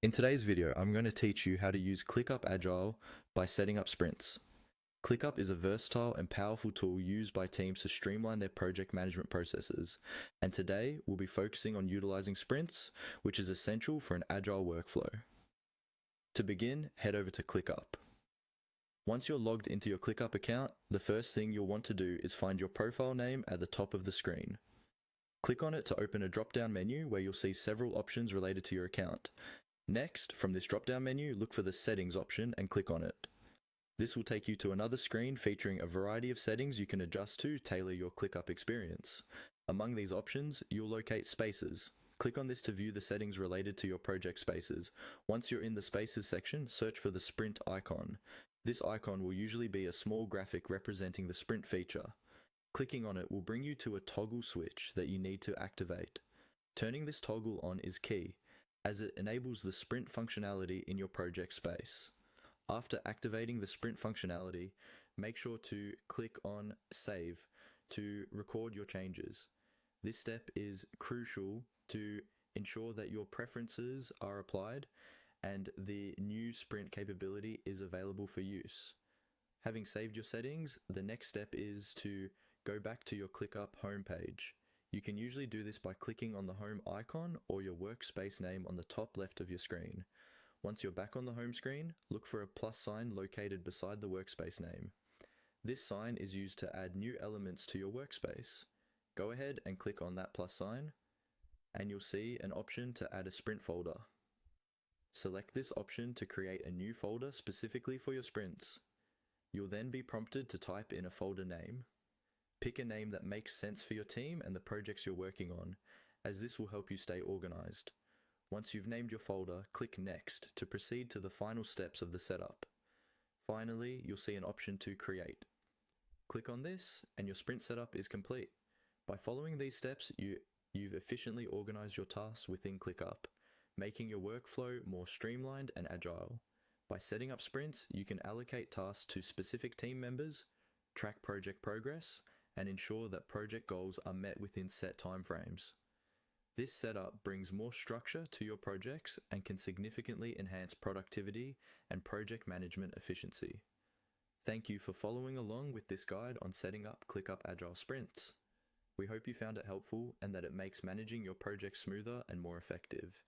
In today's video, I'm going to teach you how to use ClickUp Agile by setting up sprints. ClickUp is a versatile and powerful tool used by teams to streamline their project management processes, and today we'll be focusing on utilizing sprints, which is essential for an agile workflow. To begin, head over to ClickUp. Once you're logged into your ClickUp account, the first thing you'll want to do is find your profile name at the top of the screen. Click on it to open a drop-down menu where you'll see several options related to your account. Next, from this drop-down menu, look for the Settings option and click on it. This will take you to another screen featuring a variety of settings you can adjust to tailor your ClickUp experience. Among these options, you'll locate Spaces. Click on this to view the settings related to your project spaces. Once you're in the Spaces section, search for the Sprint icon. This icon will usually be a small graphic representing the Sprint feature. Clicking on it will bring you to a toggle switch that you need to activate. Turning this toggle on is key, as it enables the sprint functionality in your project space. After activating the sprint functionality, make sure to click on Save to record your changes. This step is crucial to ensure that your preferences are applied and the new sprint capability is available for use. Having saved your settings, the next step is to go back to your ClickUp homepage. You can usually do this by clicking on the home icon or your workspace name on the top left of your screen. Once you're back on the home screen, look for a plus sign located beside the workspace name. This sign is used to add new elements to your workspace. Go ahead and click on that plus sign, and you'll see an option to add a sprint folder. Select this option to create a new folder specifically for your sprints. You'll then be prompted to type in a folder name. Pick a name that makes sense for your team and the projects you're working on, as this will help you stay organized. Once you've named your folder, click Next to proceed to the final steps of the setup. Finally, you'll see an option to create. Click on this and your sprint setup is complete. By following these steps, you've efficiently organized your tasks within ClickUp, making your workflow more streamlined and agile. By setting up sprints, you can allocate tasks to specific team members, track project progress, and ensure that project goals are met within set timeframes. This setup brings more structure to your projects and can significantly enhance productivity and project management efficiency. Thank you for following along with this guide on setting up ClickUp Agile Sprints. We hope you found it helpful and that it makes managing your projects smoother and more effective.